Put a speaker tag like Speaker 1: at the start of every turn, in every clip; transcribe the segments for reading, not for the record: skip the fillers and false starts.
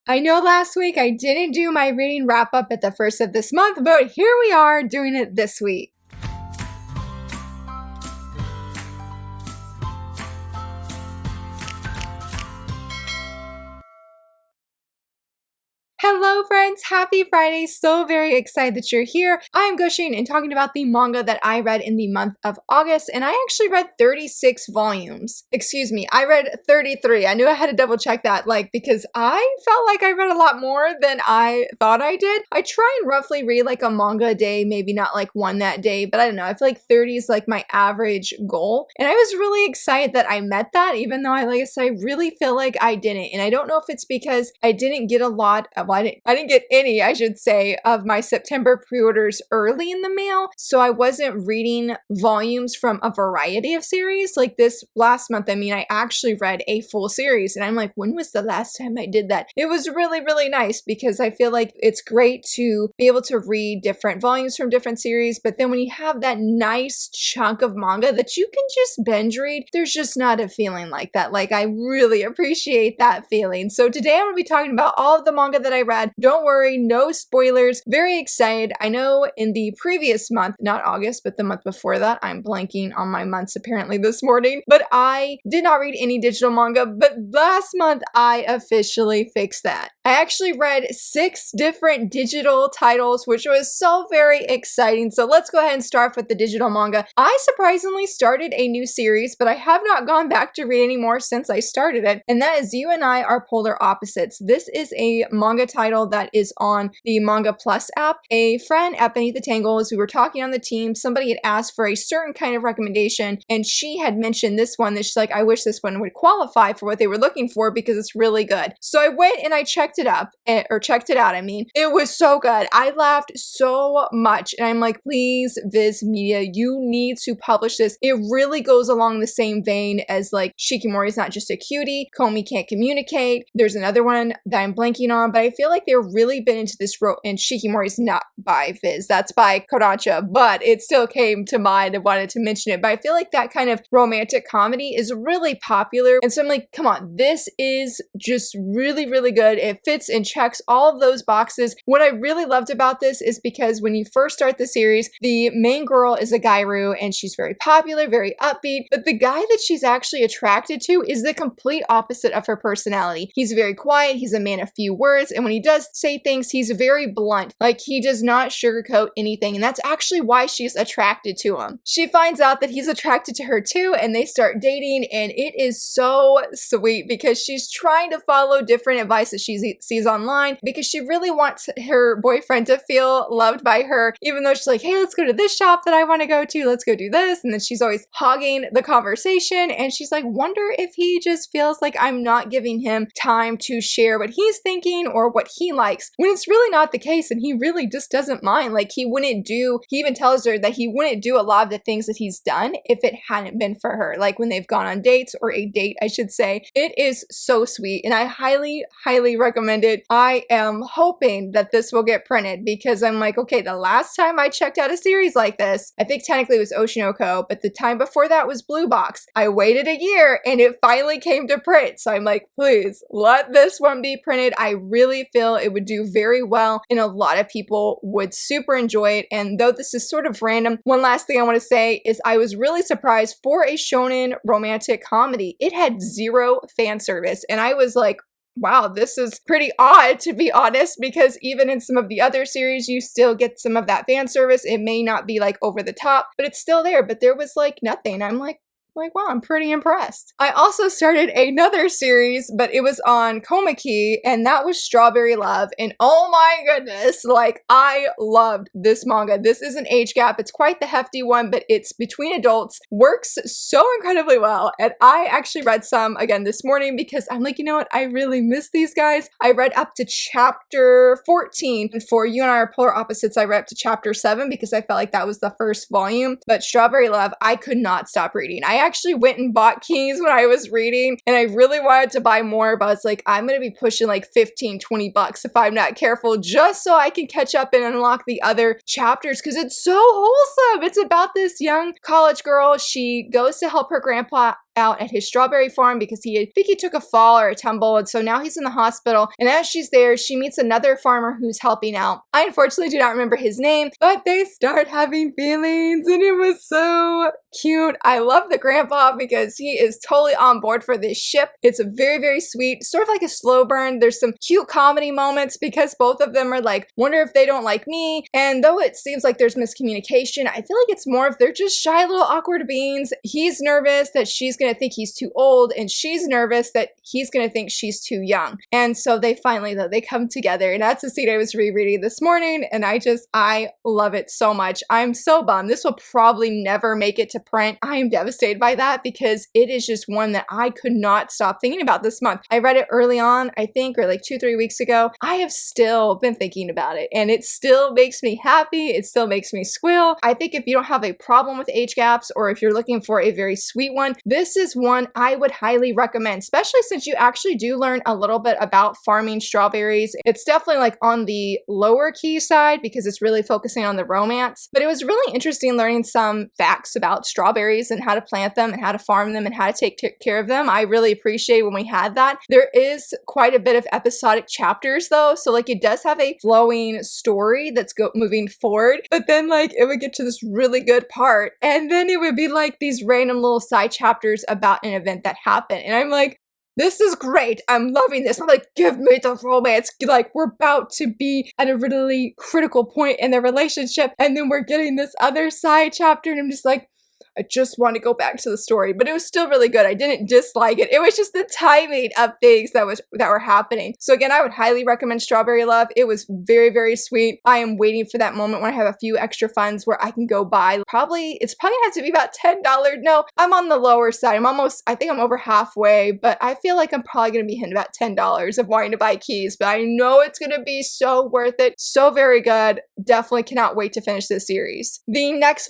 Speaker 1: I know last week I didn't do my reading wrap up at the first of this month, but here we are doing it this week. Hello friends, happy Friday, so very excited that you're here. I'm gushing and talking about the manga that I read in the month of August, and I actually read 36 volumes. Excuse me, I read 33. I knew I had to double check that, because I felt like I read a lot more than I thought I did. I try and roughly read like a manga a day, maybe not like one that day, but I don't know, I feel like 30 is like my average goal. And I was really excited that I met that, even though I really feel like I didn't. And I don't know if it's because I didn't get a lot of I didn't get any, I should say, of my September pre-orders early in the mail, so I wasn't reading volumes from a variety of series. Like this last month, I actually read a full series, and I'm like, when was the last time I did that? It was really, really nice because I feel like it's great to be able to read different volumes from different series, but then when you have that nice chunk of manga that you can just binge read, there's just not a feeling like that. Like, I really appreciate that feeling. So today I'm going to be talking about all of the manga that I read. Don't worry, no spoilers. Very excited. I know in the previous month, not August, but the month before that, I'm blanking on my months apparently this morning, but I did not read any digital manga, but last month I officially fixed that. I actually read 6 different digital titles, which was so very exciting. So let's go ahead and start with the digital manga. I surprisingly started a new series, but I have not gone back to read anymore since I started it, and that is You and I Are Polar Opposites. This is a manga title that is on the Manga Plus app. A friend at Beneath the Tangles, we were talking on the team, somebody had asked for a certain kind of recommendation, and she had mentioned this one that she's like, I wish this one would qualify for what they were looking for because it's really good. So I went and I checked it out. It was so good. I laughed so much, and I'm like, please, Viz Media, you need to publish this. It really goes along the same vein as like Shikimori's Not Just a Cutie, Komi Can't Communicate. There's another one that I'm blanking on, but I feel like they're really been into this and Shikimori's not by Viz, that's by Kodansha, but it still came to mind and wanted to mention it. But I feel like that kind of romantic comedy is really popular, and so I'm like, come on, this is just really, really good. It fits and checks all of those boxes. What I really loved about this is because when you first start the series, the main girl is a Gairu, and she's very popular, very upbeat, but the guy that she's actually attracted to is the complete opposite of her personality. He's very quiet, he's a man of few words, and when he does say things, he's very blunt. Like, he does not sugarcoat anything, and that's actually why she's attracted to him. She finds out that he's attracted to her too, and they start dating, and it is so sweet because she's trying to follow different advice that she sees online because she really wants her boyfriend to feel loved by her, even though she's like, hey, let's go to this shop that I want to go to, let's go do this, and then she's always hogging the conversation, and she's like, wonder if he just feels like I'm not giving him time to share what he's thinking or what he likes, when it's really not the case, and he really just doesn't mind. Like, he even tells her that he wouldn't do a lot of the things that he's done if it hadn't been for her, like when they've gone on dates, or a date, I should say. It is so sweet, and I highly, highly recommend it. I am hoping that this will get printed because I'm like, okay, the last time I checked out a series like this, I think technically it was Oshinoko, but the time before that was Blue Box. I waited a year and it finally came to print, so I'm like, please let this one be printed. I really feel it would do very well, and a lot of people would super enjoy it. And though this is sort of random, one last thing I want to say is I was really surprised for a shonen romantic comedy. It had 0 fan service, and I was like, wow, this is pretty odd, to be honest, because even in some of the other series, you still get some of that fan service. It may not be like over the top, but it's still there. But there was like nothing. I'm like, wow, I'm pretty impressed. I also started another series, but it was on Komaki, and that was Strawberry Love, and oh my goodness, like, I loved this manga. This is an age gap. It's quite the hefty one, but it's between adults, works so incredibly well, and I actually read some again this morning because I'm like, you know what, I really miss these guys. I read up to chapter 14, and for You and I Are Polar Opposites, I read up to chapter 7 because I felt like that was the first volume, but Strawberry Love, I could not stop reading. I actually went and bought keys when I was reading, and I really wanted to buy more, but I was like, I'm gonna be pushing like 15, 20 bucks if I'm not careful, just so I can catch up and unlock the other chapters because it's so wholesome. It's about this young college girl. She goes to help her grandpa out at his strawberry farm because I think he took a fall or a tumble, and so now he's in the hospital. And as she's there, she meets another farmer who's helping out. I unfortunately do not remember his name, but they start having feelings, and it was so cute. I love the grandpa because he is totally on board for this ship. It's very, very sweet, sort of like a slow burn. There's some cute comedy moments because both of them are like, wonder if they don't like me. And though it seems like there's miscommunication, I feel like it's more of they're just shy little awkward beings. He's nervous that she's gonna think he's too old, and she's nervous that he's gonna think she's too young. And so they finally, though, they come together, and that's a scene I was rereading this morning, and I love it so much. I'm so bummed. This will probably never make it to print. I am devastated by that because it is just one that I could not stop thinking about this month. I read it early on, I think, or like 2-3 weeks ago. I have still been thinking about it, and it still makes me happy. It still makes me squeal. I think if you don't have a problem with age gaps, or if you're looking for a very sweet one, this is one I would highly recommend, especially since you actually do learn a little bit about farming strawberries. It's definitely like on the lower key side because it's really focusing on the romance, but it was really interesting learning some facts about strawberries and how to plant them and how to farm them and how to take care of them. I really appreciate when we had that. There is quite a bit of episodic chapters though, so like it does have a flowing story that's moving forward, but then like it would get to this really good part and then it would be like these random little side chapters about an event that happened, and I'm like, this is great. I'm loving this. I'm like, give me the romance. Like, we're about to be at a really critical point in the relationship, and then we're getting this other side chapter, and I'm just like, I just want to go back to the story, but it was still really good. I didn't dislike it. It was just the timing of things that were happening. So again, I would highly recommend Strawberry Love. It was very, very sweet. I am waiting for that moment when I have a few extra funds where I can go buy. It's probably gonna have to be about $10. No, I'm on the lower side. I think I'm over halfway, but I feel like I'm probably gonna be hitting about $10 of wanting to buy keys, but I know it's gonna be so worth it. So very good. Definitely cannot wait to finish this series. The next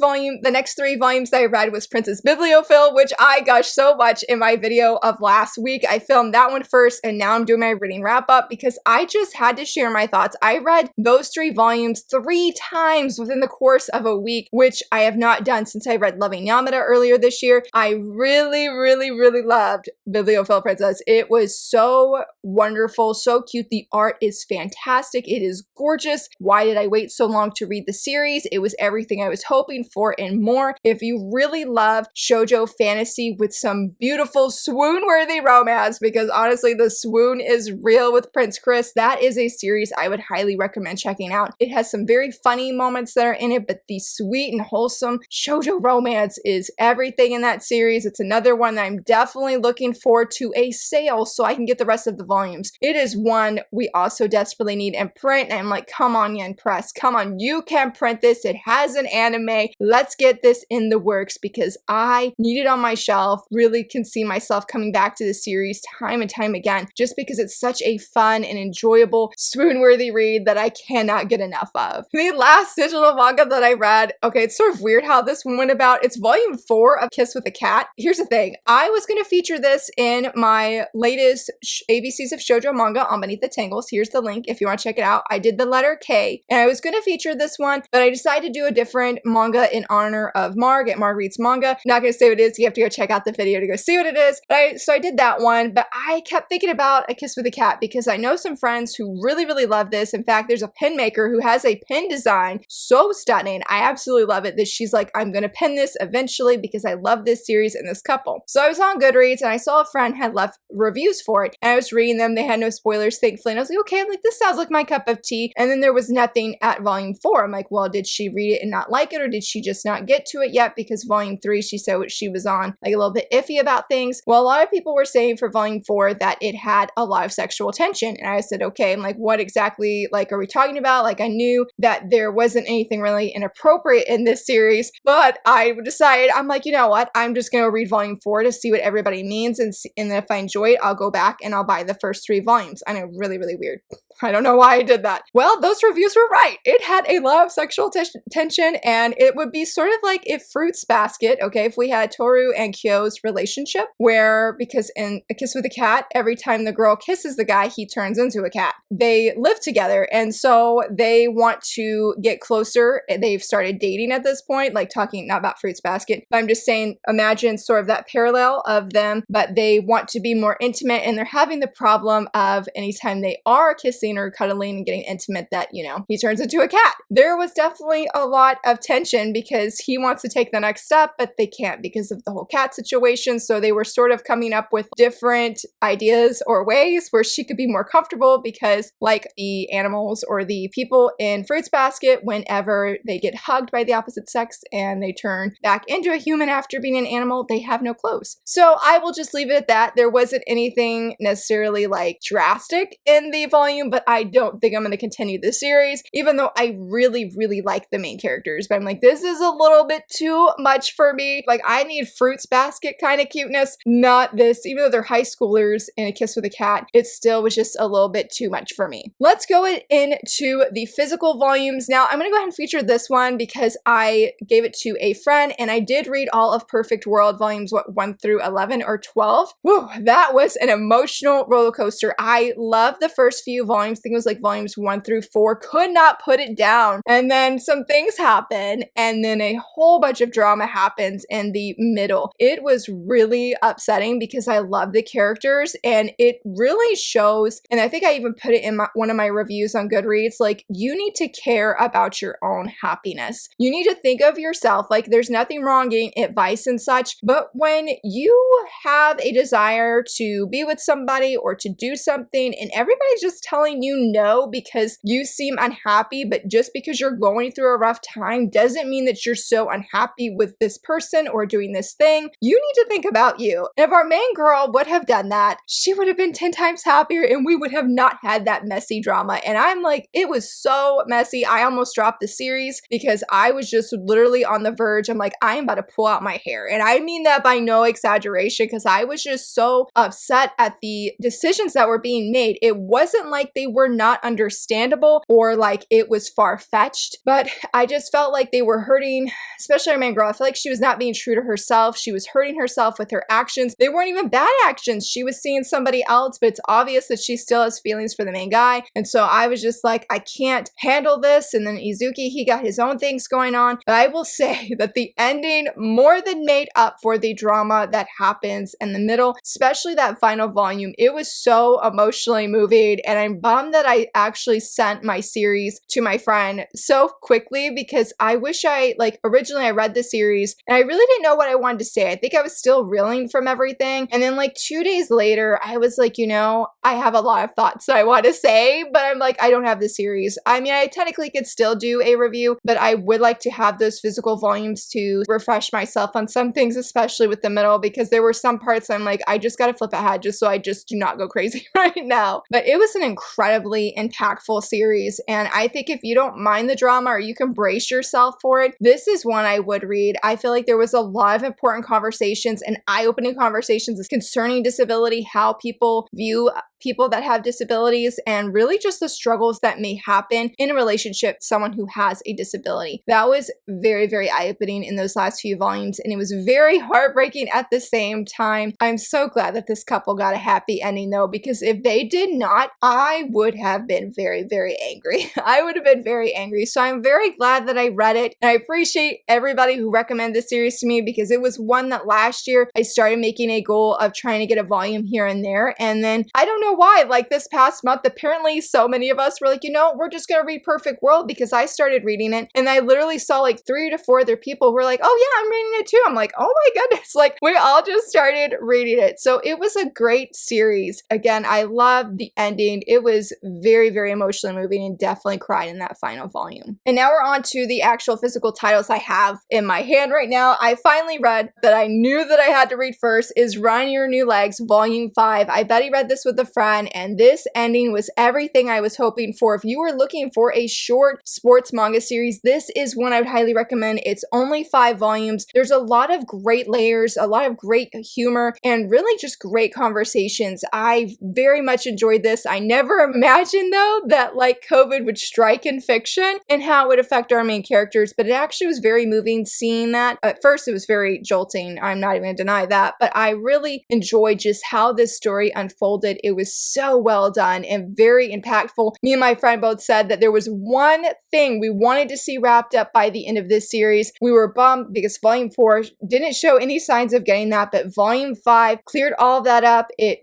Speaker 1: 3 volumes that I read was Princess Bibliophil, which I gushed so much in my video of last week. I filmed that one first, and now I'm doing my reading wrap up because I just had to share my thoughts. I read those 3 volumes 3 times within the course of a week, which I have not done since I read Loving Yamada earlier this year. I really, really, really loved Bibliophil Princess. It was so wonderful, so cute. The art is fantastic. It is gorgeous. Why did I wait so long to read the series? It was everything I was hoping for and more. If you really love shoujo fantasy with some beautiful swoon-worthy romance, because honestly the swoon is real with Prince Chris, that is a series I would highly recommend checking out. It has some very funny moments that are in it, but the sweet and wholesome shoujo romance is everything in that series. It's another one that I'm definitely looking forward to a sale so I can get the rest of the volumes. It is one we also desperately need in print, and I'm like, come on, Yen Press, come on, you can print this. It has an anime. Let's get this in the works because I need it on my shelf. Really can see myself coming back to this series time and time again just because it's such a fun and enjoyable swoon-worthy read that I cannot get enough of. The last digital manga that I read, okay, it's sort of weird how this one went about. It's volume 4 of Kiss with a Cat. Here's the thing. I was going to feature this in my latest ABCs of Shoujo manga on Beneath the Tangles. Here's the link if you want to check it out. I did the letter K, and I was going to feature this one, but I decided to do a different manga in honor of Marg at Marg Reads Manga. Not going to say what it is. You have to go check out the video to go see what it is. So I did that one, but I kept thinking about A Kiss with a Cat because I know some friends who really, really love this. In fact, there's a pin maker who has a pin design so stunning. I absolutely love it that she's like, I'm going to pin this eventually because I love this series and this couple. So I was on Goodreads and I saw a friend had left reviews for it, and I was reading them. They had no spoilers, thankfully, and I was like, okay, like this sounds like my cup of tea. And then there was nothing at volume 4. I'm like, well, did she read it and not like it, or did she just not get to it yet? Because volume 3, she said what she was on like a little bit iffy about things. Well, a lot of people were saying for volume 4 that it had a lot of sexual tension, and I said, okay, I'm like, what exactly like are we talking about? Like, I knew that there wasn't anything really inappropriate in this series, but I decided, I'm like, you know what, I'm just gonna read volume 4 to see what everybody means, and then if I enjoy it, I'll go back and I'll buy the first 3 volumes. I know, really, really weird. I don't know why I did that. Well, those reviews were right. It had a lot of sexual tension, and it would be sort of like if Fruits Basket Basket, okay, if we had Toru and Kyo's relationship, where, because in A Kiss with a Cat, every time the girl kisses the guy, he turns into a cat. They live together, and so they want to get closer. They've started dating at this point, like talking, not about Fruits Basket, but I'm just saying, imagine sort of that parallel of them, but they want to be more intimate, and they're having the problem of anytime they are kissing or cuddling and getting intimate that, you know, he turns into a cat. There was definitely a lot of tension because he wants to take the next step, but they can't because of the whole cat situation. So they were sort of coming up with different ideas or ways where she could be more comfortable because, like the animals or the people in Fruits Basket, whenever they get hugged by the opposite sex and they turn back into a human after being an animal, they have no clothes. So I will just leave it at that. There wasn't anything necessarily like drastic in the volume, but I don't think I'm going to continue this series, even though I really, really like the main characters. But I'm like, this is a little bit too much for me. Like, I need Fruits Basket kind of cuteness, not this. Even though they're high schoolers in A Kiss with a Cat, it still was just a little bit too much for me. Let's go into the physical volumes. Now, I'm going to go ahead and feature this one because I gave it to a friend, and I did read all of Perfect World volumes, what, 1 through 11 or 12. Whew, that was an emotional roller coaster. I love the first few volumes. I think it was like volumes 1 through 4. Could not put it down. And then some things happen, and then a whole bunch of drama happens in the middle. It was really upsetting because I love the characters, and it really shows, and I think I even put it in one of my reviews on Goodreads, like, you need to care about your own happiness. You need to think of yourself, like, there's nothing wrong getting advice and such, but when you have a desire to be with somebody or to do something and everybody's just telling you no because you seem unhappy, but just because you're going through a rough time doesn't mean that you're so unhappy with this person or doing this thing. You need to think about you. And if our main girl would have done that, she would have been 10 times happier and we would have not had that messy drama. And I'm like, it was so messy. I almost dropped the series because I was just literally on the verge. I'm like, I am about to pull out my hair. And I mean that by no exaggeration because I was just so upset at the decisions that were being made. It wasn't like they were not understandable or like it was far-fetched, but I just felt like they were hurting, especially our main girl. I feel like she was not being true to herself. She was hurting herself with her actions. They weren't even bad actions. She was seeing somebody else, but it's obvious that she still has feelings for the main guy. And so I was just like, I can't handle this. And then Izuki, he got his own things going on. But I will say that the ending more than made up for the drama that happens in the middle, especially that final volume. It was so emotionally moving, and I'm bummed that I actually sent my series to my friend so quickly because I wish originally I read the series and I really didn't know what I wanted to say. I think I was still reeling from everything. And then like 2 days later, I was like, you know, I have a lot of thoughts that I want to say, but I'm like, I don't have the series. I mean, I technically could still do a review, but I would like to have those physical volumes to refresh myself on some things, especially with the middle, because there were some parts I'm like, I just got to flip ahead just so I just do not go crazy right now. But it was an incredibly impactful series. And I think if you don't mind the drama or you can brace yourself for it, this is one I would read. I feel like there was a lot of important conversations and eye-opening conversations concerning disability, how people view people that have disabilities, and really just the struggles that may happen in a relationship with someone who has a disability. That was very, very eye-opening in those last few volumes, and it was very heartbreaking at the same time. I'm so glad that this couple got a happy ending though, because if they did not, I would have been very, very angry. I would have been very angry. So I'm very glad that I read it, and I appreciate everybody who recommended this series to me because it was one that last year I started making a goal of trying to get a volume here and there, and then I don't know why, like this past month, apparently so many of us were like, you know, we're just gonna read Perfect World because I started reading it, and I literally saw like 3 to 4 other people who were like, oh yeah, I'm reading it too. I'm like, oh my goodness, like we all just started reading it. So it was a great series. Again, I loved the ending. It was very, very emotionally moving and definitely cried in that final volume. And now we're on to the actual physical titles I have in my hand right now. I finally read that I knew that I had to read first is Run Your New Legs Volume 5. I bet he read this with a friend, and this ending was everything I was hoping for. If you were looking for a short sports manga series, this is one I would highly recommend. It's only 5 volumes. There's a lot of great layers, a lot of great humor, and really just great conversations. I very much enjoyed this. I never imagined, though, that like COVID would strike in fiction and how it would affect our main characters, but it actually was very moving seeing that. At first, it was very jolting. I'm not even going to deny that, but I really enjoyed just how this story unfolded. It was so well done and very impactful. Me and my friend both said that there was one thing we wanted to see wrapped up by the end of this series. We were bummed because volume 4 didn't show any signs of getting that, but volume 5 cleared all of that up. It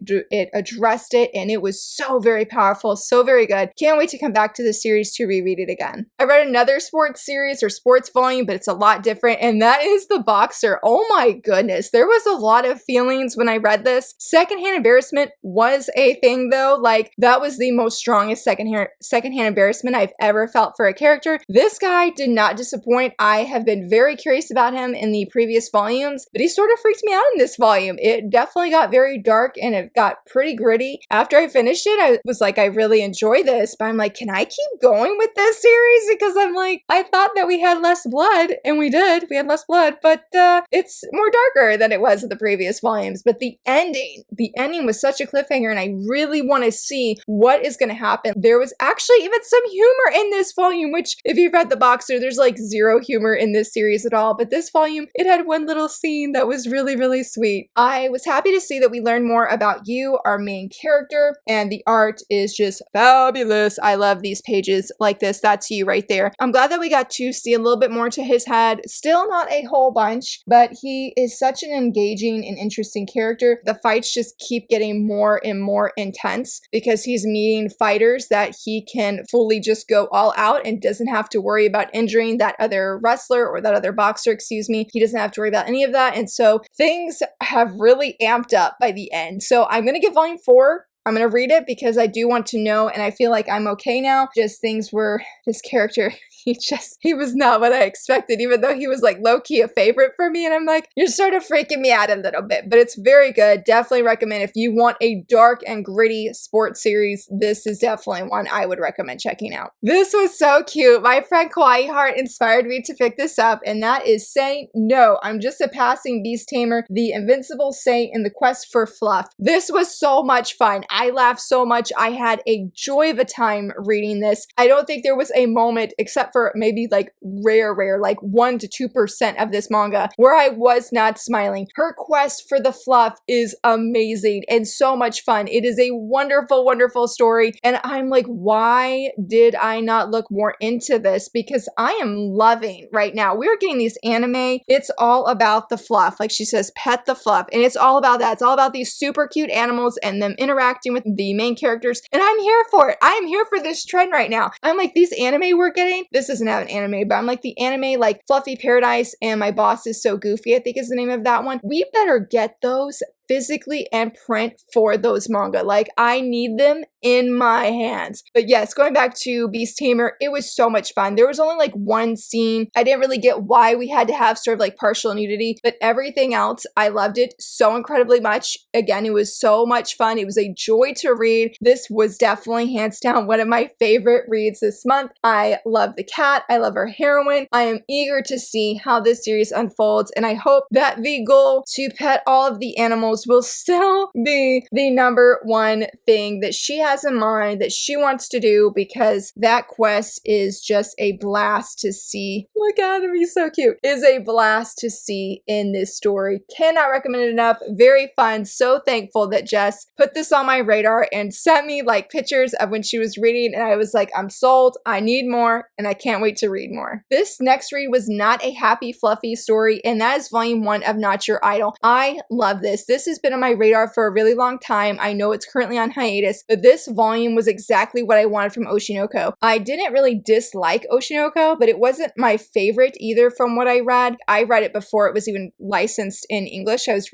Speaker 1: addressed it, and it was so very powerful, so very good. Can't wait to come back to the series to reread it again. I read another sports series or sports volume, but it's a lot different, and that is The Boxer. Oh my goodness, there was a lot of feelings when I read this. Secondhand embarrassment was a thing though. Like, that was the most strongest secondhand embarrassment I've ever felt for a character. This guy did not disappoint. I have been very curious about him in the previous volumes, but he sort of freaked me out in this volume. It definitely got very dark and it got pretty gritty. After I finished it, I was like, I really enjoy this, but I'm like, can I keep going with this series? Because I'm like, I thought that we had less blood, and we did. We had less blood, but it's more darker than it was in the previous volumes. But the ending was such a cliffhanger, and I really want to see what is going to happen. There was actually even some humor in this volume, which if you've read The Boxer, there's like zero humor in this series at all. But this volume, it had one little scene that was really, really sweet. I was happy to see that we learned more about you, our main character, and the art is just fabulous. I love these pages like this. That's you right there. I'm glad that we got to see a little bit more to his head. Still not a whole bunch, but he is such an engaging and interesting character. The fights just keep getting more and more intense because he's meeting fighters that he can fully just go all out and doesn't have to worry about injuring that other wrestler or that other boxer, excuse me. He doesn't have to worry about any of that. And so things have really amped up by the end. So I'm going to give volume 4. I'm going to read it because I do want to know, and I feel like I'm okay now. Just things were, this character, he was not what I expected, even though he was like low-key a favorite for me. And I'm like, you're sort of freaking me out a little bit, but it's very good. Definitely recommend if you want a dark and gritty sports series, this is definitely one I would recommend checking out. This was so cute. My friend Kawaii Heart inspired me to pick this up, and that is Saint No, I'm Just a Passing Beast Tamer, the Invincible Saint in the Quest for Fluff. This was so much fun. I laughed so much. I had a joy of a time reading this. I don't think there was a moment, except for maybe like rare, like 1% to 2% of this manga, where I was not smiling. Her quest for the fluff is amazing and so much fun. It is a wonderful, wonderful story. And I'm like, why did I not look more into this? Because I am loving right now. We're getting these anime. It's all about the fluff. Like she says, pet the fluff. And it's all about that. It's all about these super cute animals and them interacting with the main characters. And I'm here for it. I am here for this trend right now. I'm like, these anime we're getting, this doesn't have an anime, but I'm like the anime like Fluffy Paradise and My Boss Is So Goofy, I think is the name of that one. We better get those physically and print for those manga. Like, I need them in my hands. But yes, going back to Beast Tamer, it was so much fun. There was only like one scene. I didn't really get why we had to have sort of like partial nudity, but everything else, I loved it so incredibly much. Again, it was so much fun. It was a joy to read. This was definitely hands down one of my favorite reads this month. I love the cat. I love our heroine. I am eager to see how this series unfolds, and I hope that the goal to pet all of the animals will still be the #1 thing that she has in mind that she wants to do, because that quest is just a blast to see. Look at him, he's so cute. Is a blast to see in this story. Cannot recommend it enough. Very fun. So thankful that Jess put this on my radar and sent me like pictures of when she was reading, and I was like, I'm sold. I need more, and I can't wait to read more. This next read was not a happy, fluffy story, and that is volume 1 of Not Your Idol. I love this. This has been on my radar for a really long time. I know it's currently on hiatus, but this volume was exactly what I wanted from Oshinoko. I didn't really dislike Oshinoko, but it wasn't my favorite either from what I read. I read it before it was even licensed in English. I was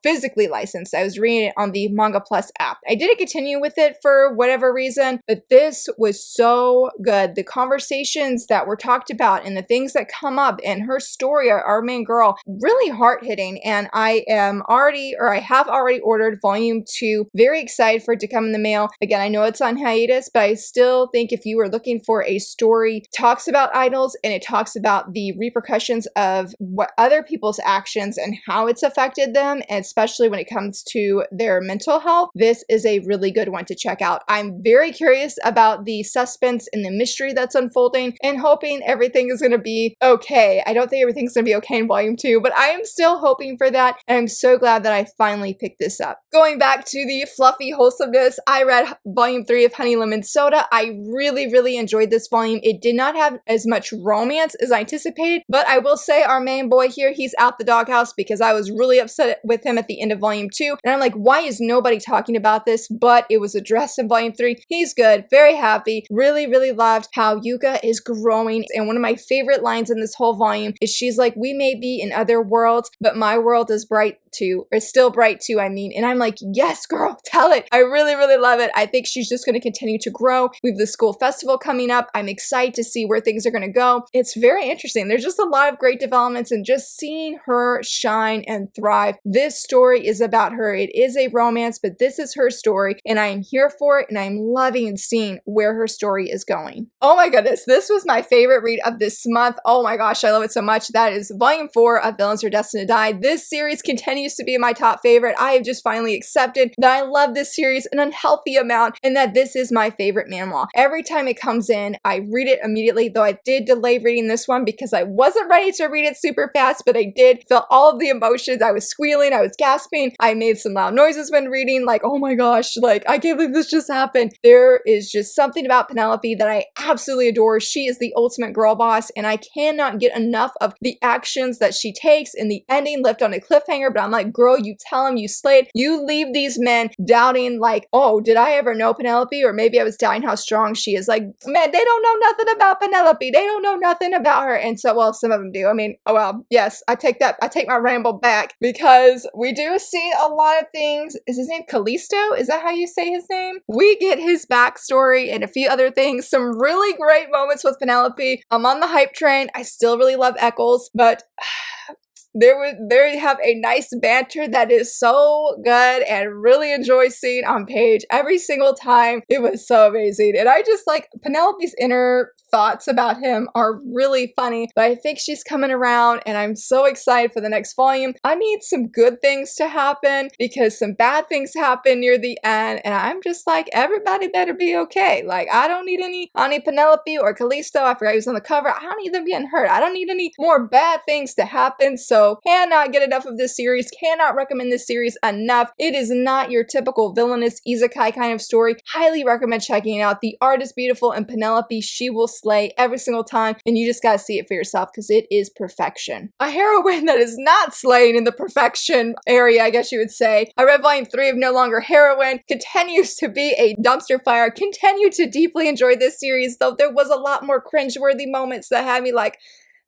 Speaker 1: physically licensed. I was reading it on the Manga Plus app. I didn't continue with it for whatever reason, but this was so good. The conversations that were talked about and the things that come up and her story, our main girl, really hard-hitting, and I am already or I have already ordered volume 2. Very excited for it to come in the mail. Again, I know it's on hiatus, but I still think if you are looking for a story, it talks about idols and it talks about the repercussions of what other people's actions and how it's affected them, and especially when it comes to their mental health, this is a really good one to check out. I'm very curious about the suspense and the mystery that's unfolding and hoping everything is going to be okay. I don't think everything's going to be okay in volume 2, but I am still hoping for that, and I'm so glad that I finally picked this up. Going back to the fluffy wholesomeness, I read volume 3 of Honey Lemon Soda. I really enjoyed this volume. It did not have as much romance as I anticipated, but I will say our main boy here, he's out the doghouse because I was really upset with him at the end of volume 2, and I'm like, why is nobody talking about this? But it was addressed in volume 3. He's good, very happy, really loved how Yuka is growing, and one of my favorite lines in this whole volume is she's like, we may be in other worlds, but my world is bright too, or still bright too, I mean. And I'm like, yes girl, tell it. I really love it. I think she's just going to continue to grow. We have the school festival coming up. I'm excited to see where things are going to go. It's very interesting. There's just a lot of great developments, and just seeing her shine and thrive. This story is about her. It is a romance, but this is her story, and I am here for it, and I'm loving seeing where her story is going. Oh my goodness, this was my favorite read of this month. Oh my gosh, I love it so much. That is volume 4 of Villains Are Destined to Die. This series continues to be my top favorite. I have just finally accepted that I love this series an unhealthy amount, and that this is my favorite manhwa. Every time it comes in, I read it immediately, though I did delay reading this one because I wasn't ready to read it super fast, but I did feel all of the emotions. I was squealing, I was gasping, I made some loud noises when reading, like, oh my gosh, like, I can't believe this just happened. There is just something about Penelope that I absolutely adore. She is the ultimate girl boss, and I cannot get enough of the actions that she takes, and the ending left on a cliffhanger, but I'm like, girl, you tell them you slayed. You leave these men doubting, like, oh, did I ever know Penelope? Or maybe I was doubting how strong she is. Like, man, they don't know nothing about Penelope. They don't know nothing about her. And so, well, some of them do. I mean, oh well, yes, I take my ramble back, because we do see a lot of things. Is his name Callisto? Is that how you say his name? We get his backstory and a few other things. Some really great moments with Penelope. I'm on the hype train. I still really love Eccles, but there you have a nice banter that is so good, and really enjoy seeing on page every single time. It was so amazing, and I just like Penelope's inner thoughts about him are really funny, but I think she's coming around, and I'm so excited for the next volume. I need some good things to happen because some bad things happen near the end, and I'm just like, everybody better be okay. Like, I don't need Penelope or Callisto, I forgot he was on the cover, I don't need them getting hurt. I don't need any more bad things to happen. So cannot get enough of this series, cannot recommend this series enough. It is not your typical villainous isekai kind of story. Highly recommend checking it out. The art is beautiful, and Penelope, she will slay every single time, and you just gotta see it for yourself because it is perfection. A heroine that is not slaying in the perfection area, I guess you would say. I read volume 3 of No Longer Heroine, continues to be a dumpster fire, continue to deeply enjoy this series, though there was a lot more cringeworthy moments that had me like,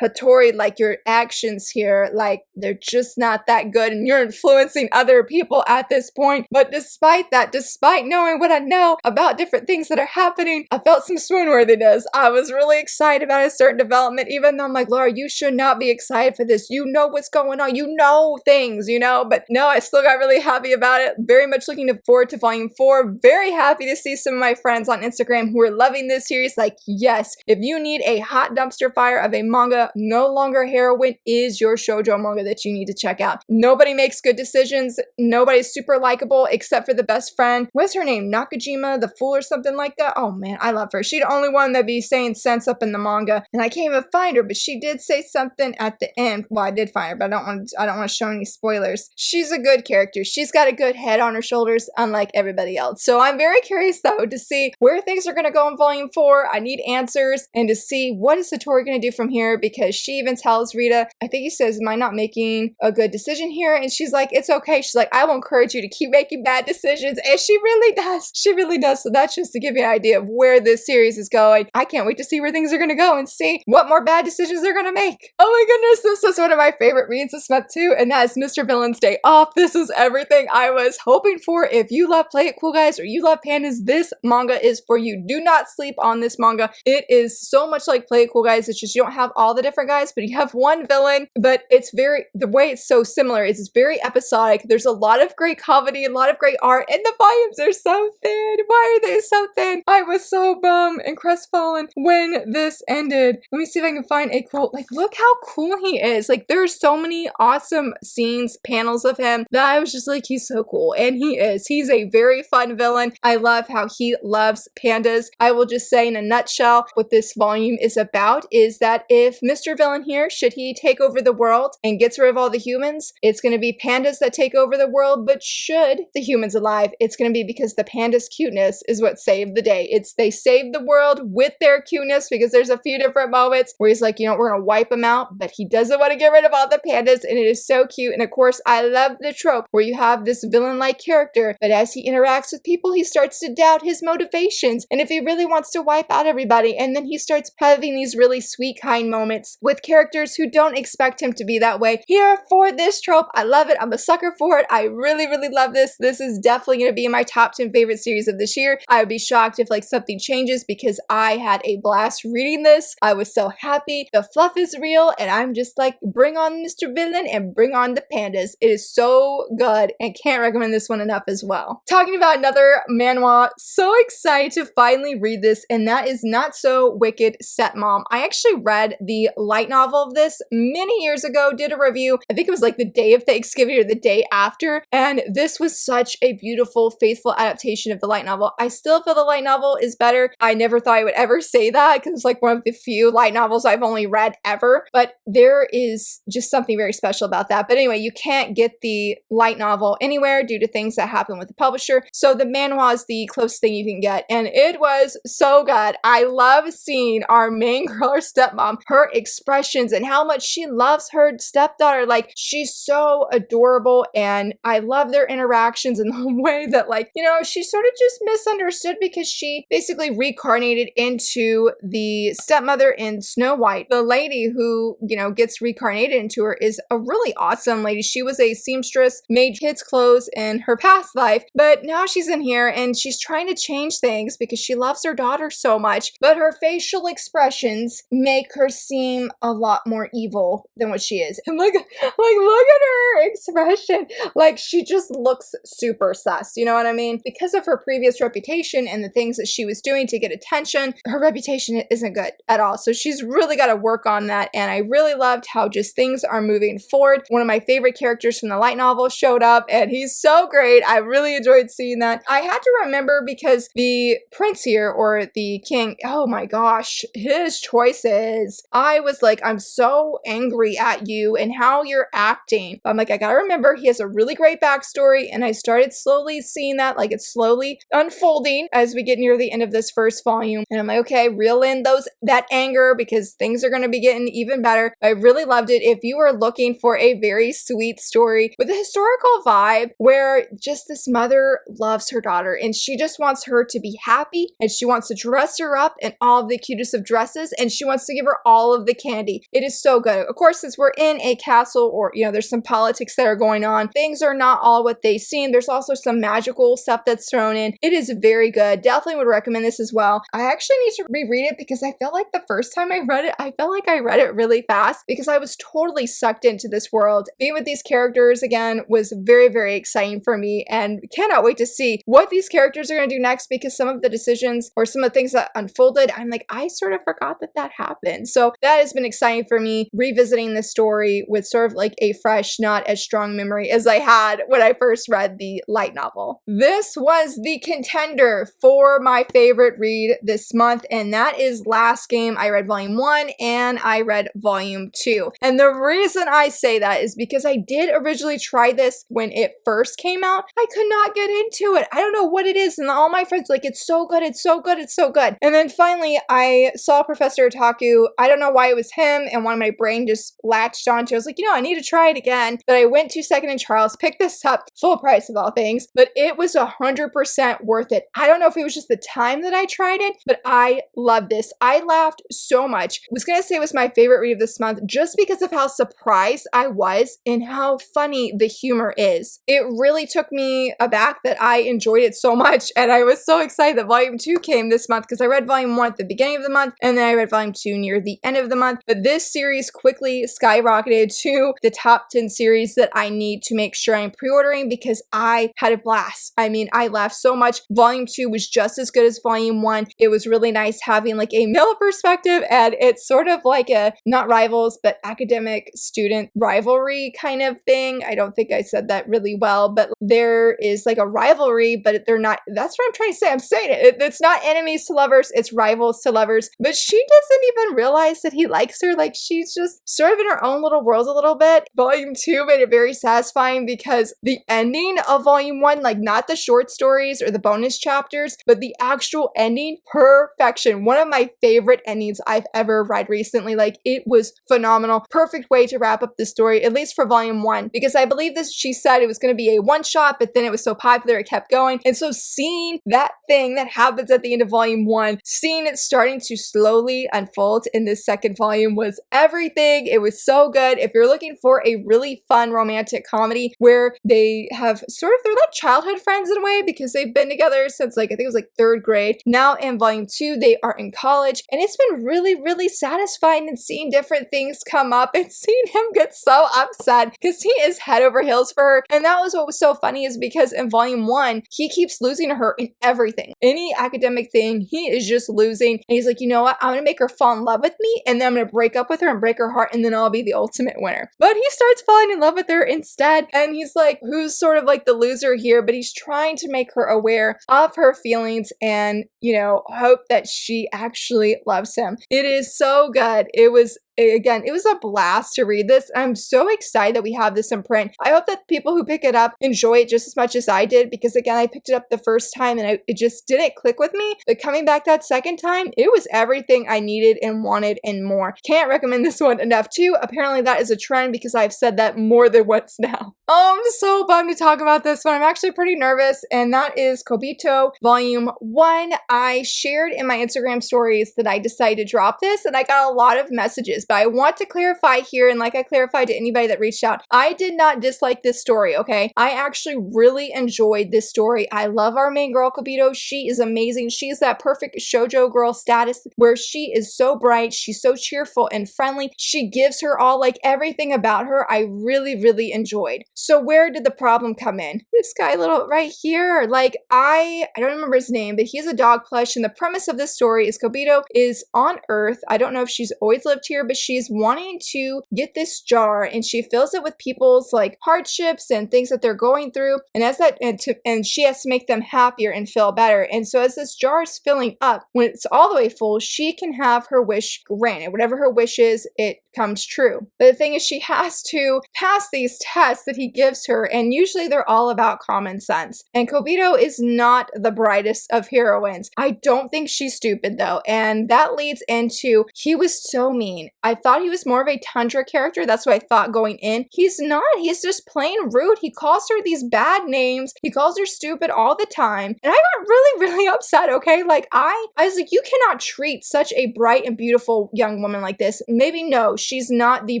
Speaker 1: Hattori, like, your actions here, like, they're just not that good, and you're influencing other people at this point. But despite that, despite knowing what I know about different things that are happening, I felt some swoon-worthiness. I was really excited about a certain development, even though I'm like, Laura, you should not be excited for this. You know what's going on. You know things, you know? But no, I still got really happy about it. Very much looking forward to volume 4. Very happy to see some of my friends on Instagram who are loving this series. Like, yes, if you need a hot dumpster fire of a manga, No Longer Heroine is your shoujo manga that you need to check out. Nobody makes good decisions. Nobody's super likable except for the best friend. What's her name? Nakajima, the fool or something like that? Oh man, I love her. She's the only one that be saying sense up in the manga, and I can't even find her, but she did say something at the end. Well, I did find her, but I don't want to show any spoilers. She's a good character. She's got a good head on her shoulders, unlike everybody else. So I'm very curious though to see where things are going to go in volume 4. I need answers, and to see what is Hattori going to do from here, because she even tells Rita, I think he says, am I not making a good decision here? And she's like, it's okay. She's like, I will encourage you to keep making bad decisions. And she really does. She really does. So that's just to give you an idea of where this series is going. I can't wait to see where things are going to go and see what more bad decisions they're going to make. Oh my goodness, this was one of my favorite reads this month too, and that is Mr. Villain's Day Off. This was everything I was hoping for. If you love Play It Cool guys, or you love pandas, this manga is for you. Do not sleep on this manga. It is so much like Play It Cool guys. It's just you don't have all the different guys, but you have one villain, but the way it's so similar is it's very episodic. There's a lot of great comedy, a lot of great art, and the volumes are so thin. Why are they so thin? I was so bummed and crestfallen when this ended. Let me see if I can find a quote. Like, look how cool he is. Like, there are so many awesome scenes, panels of him that I was just like, he's so cool. And he is. He's a very fun villain. I love how he loves pandas. I will just say in a nutshell, what this volume is about is that if Mr. Villain here, should he take over the world and gets rid of all the humans, it's going to be pandas that take over the world. But should the humans alive, it's going to be because the pandas' cuteness is what saved the day. They saved the world with their cuteness, because there's a few different moments where he's like, you know, we're going to wipe them out, but he doesn't want to get rid of all the pandas, and it is so cute. And of course, I love the trope where you have this villain-like character, but as he interacts with people, he starts to doubt his motivations, and if he really wants to wipe out everybody, and then he starts having these really sweet, kind moments with characters who don't expect him to be that way. Here for this trope, I love it. I'm a sucker for it. I really, really love this. This is definitely going to be in my top 10 favorite series of this year. I would be shocked if like something changes, because I had a blast reading this. I was so happy. The fluff is real, and I'm just like, bring on Mr. Villain and bring on the pandas. It is so good, and can't recommend this one enough as well. Talking about another manhwa, so excited to finally read this, and that is Not So Wicked Stepmom. I actually read the light novel of this many years ago, did a review. I think it was like the day of Thanksgiving or the day after, and this was such a beautiful, faithful adaptation of the light novel. I still feel the light novel is better. I never thought I would ever say that, because it's like one of the few light novels I've only read ever, but there is just something very special about that. But anyway, you can't get the light novel anywhere due to things that happen with the publisher, so the manhwa is the closest thing you can get, and it was so good. I love seeing our main girl, her stepmom, her expressions and how much she loves her stepdaughter. Like, she's so adorable, and I love their interactions and the way that, like, you know, she's sort of just misunderstood because she basically reincarnated into the stepmother in Snow White. The lady who, you know, gets reincarnated into her is a really awesome lady. She was a seamstress, made kids' clothes in her past life, but now she's in here and she's trying to change things because she loves her daughter so much, but her facial expressions make her seem a lot more evil than what she is. And look at her expression. Like, she just looks super sus, you know what I mean? Because of her previous reputation and the things that she was doing to get attention, her reputation isn't good at all. So she's really got to work on that, and I really loved how just things are moving forward. One of my favorite characters from the light novel showed up, and he's so great. I really enjoyed seeing that. I had to remember because the prince here, or the king, oh my gosh, his choices. I was like, I'm so angry at you and how you're acting. But I'm like, I gotta remember he has a really great backstory, and I started slowly seeing that, like it's slowly unfolding as we get near the end of this first volume. And I'm like, okay, reel in that anger, because things are gonna be getting even better. I really loved it. If you are looking for a very sweet story with a historical vibe where just this mother loves her daughter and she just wants her to be happy, and she wants to dress her up in all of the cutest of dresses, and she wants to give her all of the candy. It is so good. Of course, since we're in a castle, or, you know, there's some politics that are going on, things are not all what they seem. There's also some magical stuff that's thrown in. It is very good. Definitely would recommend this as well. I actually need to reread it because I felt like the first time I read it, I felt like I read it really fast because I was totally sucked into this world. Being with these characters again was very, very exciting for me, and cannot wait to see what these characters are going to do next, because some of the decisions or some of the things that unfolded, I'm like, I sort of forgot that happened. So that has been exciting for me, revisiting this story with sort of like a fresh, not as strong memory as I had when I first read the light novel. This was the contender for my favorite read this month, and that is Last Game. I read volume 1 and I read volume 2. And the reason I say that is because I did originally try this when it first came out. I could not get into it. I don't know what it is, and all my friends were like, it's so good, it's so good, it's so good. And then finally I saw ProfOtaku. I don't know why it was him, and one of my brain just latched onto. I was like, you know, I need to try it again. But I went to Second and Charles, picked this up, full price of all things, but it was 100% worth it. I don't know if it was just the time that I tried it, but I loved this. I laughed so much. I was gonna say it was my favorite read of this month just because of how surprised I was and how funny the humor is. It really took me aback that I enjoyed it so much, and I was so excited that volume 2 came this month because I read volume 1 at the beginning of the month, and then I read volume 2 near the end of the month, but this series quickly skyrocketed to the top 10 series that I need to make sure I'm pre-ordering because I had a blast. I mean, I laughed so much. Volume 2 was just as good as Volume 1. It was really nice having like a male perspective, and it's sort of like a, not rivals, but academic student rivalry kind of thing. I don't think I said that really well, but there is like a rivalry, but they're not, that's what I'm trying to say. I'm saying it. It's not enemies to lovers, it's rivals to lovers. But she doesn't even realize that he likes her. Like, she's just sort of in her own little world a little bit. Volume 2 made it very satisfying because the ending of Volume 1, like not the short stories or the bonus chapters, but the actual ending, perfection. One of my favorite endings I've ever read recently. Like, it was phenomenal. Perfect way to wrap up the story, at least for Volume 1, because I believe this, she said it was going to be a one-shot, but then it was so popular it kept going. And so seeing that thing that happens at the end of Volume 1, seeing it starting to slowly unfold in this second volume was everything. It was so good. If you're looking for a really fun romantic comedy where they have sort of, they're like childhood friends in a way because they've been together since like, I think it was like 3rd grade. Now in Volume 2, they are in college, and it's been really, really satisfying and seeing different things come up and seeing him get so upset because he is head over heels for her. And that was what was so funny, is because in Volume 1, he keeps losing to her in everything. Any academic thing, he is just losing. And he's like, you know what? I'm gonna make her fall in love with me, and then I'm gonna break up with her and break her heart, and then I'll be the ultimate winner. But he starts falling in love with her instead, and he's like, who's sort of like the loser here, but he's trying to make her aware of her feelings and, you know, hope that she actually loves him. It is so good. It was a blast to read this. I'm so excited that we have this in print. I hope that people who pick it up enjoy it just as much as I did, because again, I picked it up the first time and it just didn't click with me. But coming back that second time, it was everything I needed and wanted and more. Can't recommend this one enough too. Apparently that is a trend because I've said that more than once now. Oh, I'm so bummed to talk about this one. I'm actually pretty nervous, and that is Kobito Volume 1. I shared in my Instagram stories that I decided to drop this, and I got a lot of messages, but I want to clarify here, and like I clarified to anybody that reached out, I did not dislike this story, okay? I actually really enjoyed this story. I love our main girl, Kobito. She is amazing. She is that perfect shoujo girl status where she is so bright, she's so cheerful and friendly. She gives her all, like everything about her I really, really enjoyed. So where did the problem come in? This guy little right here, like I don't remember his name, but he's a dog plush, and the premise of this story is Kobito is on Earth. I don't know if she's always lived here, but she's wanting to get this jar, and she fills it with people's like hardships and things that they're going through, and as that and she has to make them happier and feel better. And so as this jar is filling up, when it's all the way full, she can have her wish granted. Whatever her wish is, it comes true. But the thing is, she has to pass these tests that he gives her, and usually they're all about common sense. And Kobito is not the brightest of heroines. I don't think she's stupid though, and that leads into, he was so mean. I thought he was more of a Tundra character. That's what I thought going in. He's not. He's just plain rude. He calls her these bad names. He calls her stupid all the time. And I got really, really upset, okay? Like, I was like, you cannot treat such a bright and beautiful young woman like this. Maybe no, she's not the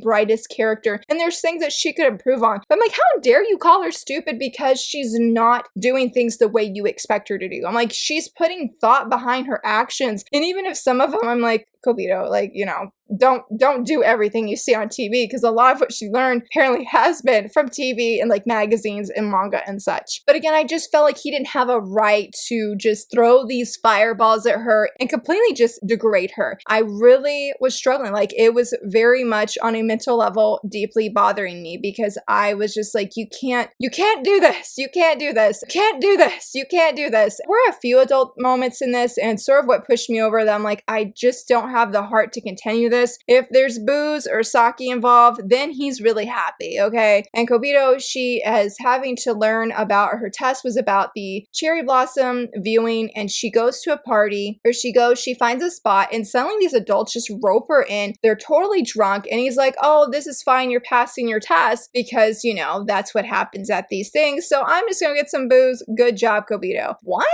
Speaker 1: brightest character, and there's things that she could improve on. But I'm like, how dare you call her stupid because she's not doing things the way you expect her to do? I'm like, she's putting thought behind her actions. And even if some of them, I'm like, Kobito, like, you know, don't do everything you see on TV, because a lot of what she learned apparently has been from TV and like magazines and manga and such. But again, I just felt like he didn't have a right to just throw these fireballs at her and completely just degrade her. I really was struggling. Like, it was very much on a mental level deeply bothering me, because I was just like, you can't do this. You can't do this. You can't do this. You can't do this. There were a few adult moments in this, and sort of what pushed me over that I'm like, I just don't have the heart to continue this. If there's booze or sake involved, then he's really happy, okay? And Kobito, she is having to learn about, her test was about the cherry blossom viewing, and she goes to a party, or she finds a spot, and suddenly these adults just rope her in. They're totally drunk, and he's like, oh, this is fine, you're passing your test, because, you know, that's what happens at these things, so I'm just gonna get some booze. Good job, Kobito. What?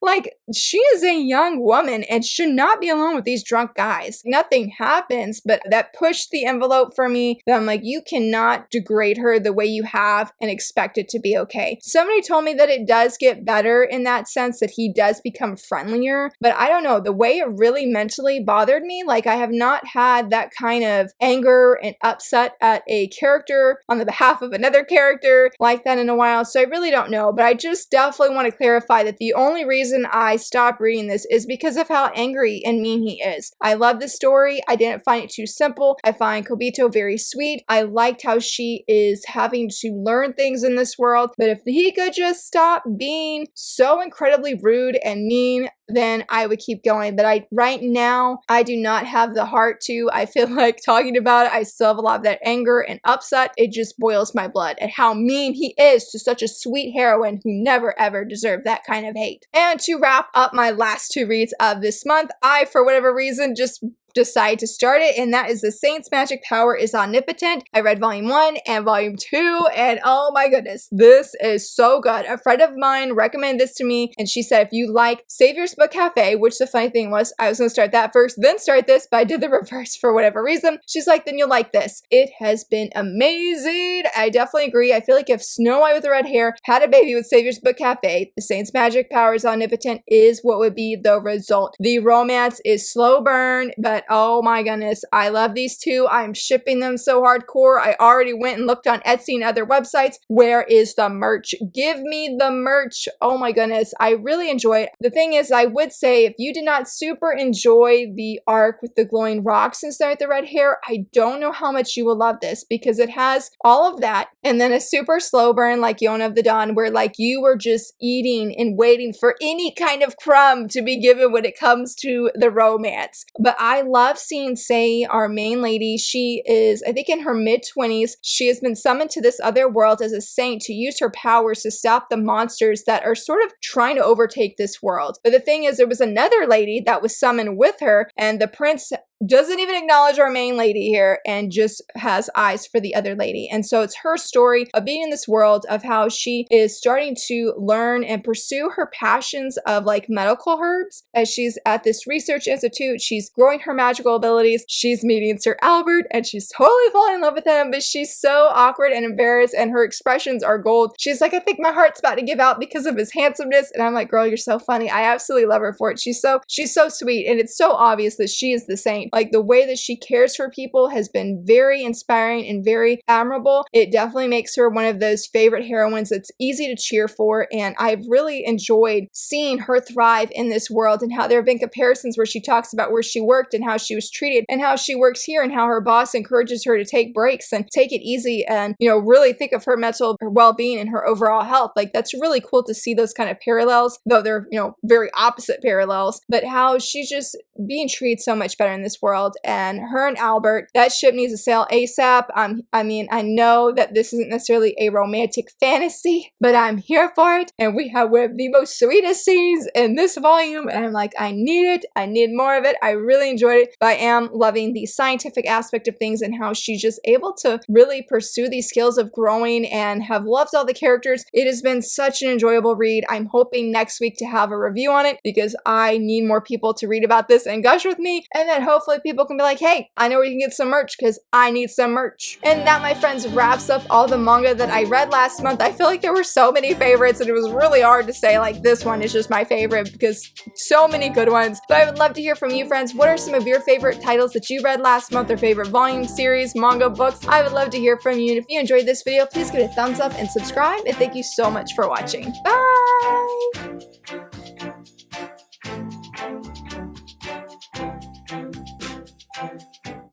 Speaker 1: Like, she is a young woman and should not be alone with these drunk guys. Nothing happened. happens, but that pushed the envelope for me. That I'm like, you cannot degrade her the way you have and expect it to be okay. Somebody told me that it does get better in that sense, that he does become friendlier, but I don't know, the way it really mentally bothered me, like I have not had that kind of anger and upset at a character on the behalf of another character like that in a while, so I really don't know, but I just definitely want to clarify that the only reason I stopped reading this is because of how angry and mean he is. I love this story. I didn't find it too simple. I find Kobito very sweet. I liked how she is having to learn things in this world, but if he could just stop being so incredibly rude and mean, then I would keep going. But right now, I do not have the heart to. I feel like talking about it, I still have a lot of that anger and upset. It just boils my blood at how mean he is to such a sweet heroine who never ever deserved that kind of hate. And to wrap up my last 2 reads of this month, I, for whatever reason, just decide to start it, and that is The Saint's Magic Power is Omnipotent. I read volume 1 and volume 2, and oh my goodness, this is so good. A friend of mine recommended this to me, and she said if you like Savior's Book Cafe, which the funny thing was, I was going to start that first, then start this, but I did the reverse for whatever reason. She's like, then you'll like this. It has been amazing. I definitely agree. I feel like if Snow White with the red hair had a baby with Savior's Book Cafe, The Saint's Magic Power is Omnipotent is what would be the result. The romance is slow burn, but oh my goodness, I love these two. I'm shipping them so hardcore. I already went and looked on Etsy and other websites. Where is the merch? Give me the merch. Oh my goodness, I really enjoy it. The thing is, I would say if you did not super enjoy the arc with the glowing rocks and stuff with the red hair, I don't know how much you will love this, because it has all of that and then a super slow burn like Yona of the Dawn, where like you were just eating and waiting for any kind of crumb to be given when it comes to the romance. But I love seeing Sei, our main lady. She is, I think, in her mid-20s. She has been summoned to this other world as a saint to use her powers to stop the monsters that are sort of trying to overtake this world. But the thing is, there was another lady that was summoned with her, and the prince doesn't even acknowledge our main lady here and just has eyes for the other lady. And so it's her story of being in this world, of how she is starting to learn and pursue her passions of like medical herbs. As she's at this research institute, she's growing her magical abilities. She's meeting Sir Albert and she's totally falling in love with him, but she's so awkward and embarrassed and her expressions are gold. She's like, I think my heart's about to give out because of his handsomeness. And I'm like, girl, you're so funny. I absolutely love her for it. She's so sweet, and it's so obvious that she is the saint. Like the way that she cares for people has been very inspiring and very admirable. It definitely makes her one of those favorite heroines that's easy to cheer for, and I've really enjoyed seeing her thrive in this world, and how there have been comparisons where she talks about where she worked and how she was treated and how she works here, and how her boss encourages her to take breaks and take it easy and, you know, really think of her mental well-being and her overall health. Like that's really cool to see those kind of parallels, though they're, you know, very opposite parallels, but how she's just being treated so much better in this world. And her and Albert, that ship needs to sail ASAP. I mean, I know that this isn't necessarily a romantic fantasy, but I'm here for it. And we have one of the most sweetest scenes in this volume. And I'm like, I need it. I need more of it. I really enjoyed it. But I am loving the scientific aspect of things and how she's just able to really pursue these skills of growing and have loved all the characters. It has been such an enjoyable read. I'm hoping next week to have a review on it because I need more people to read about this and gush with me. And then hopefully people can be like, hey, I know where you can get some merch because I need some merch. And that, my friends, wraps up all the manga that I read last month. I feel like there were so many favorites and it was really hard to say like this one is just my favorite because so many good ones. But I would love to hear from you, friends. What are some of your favorite titles that you read last month, or favorite volume, series, manga, books? I would love to hear from you. And if you enjoyed this video, please give it a thumbs up and subscribe. And thank you so much for watching. Bye!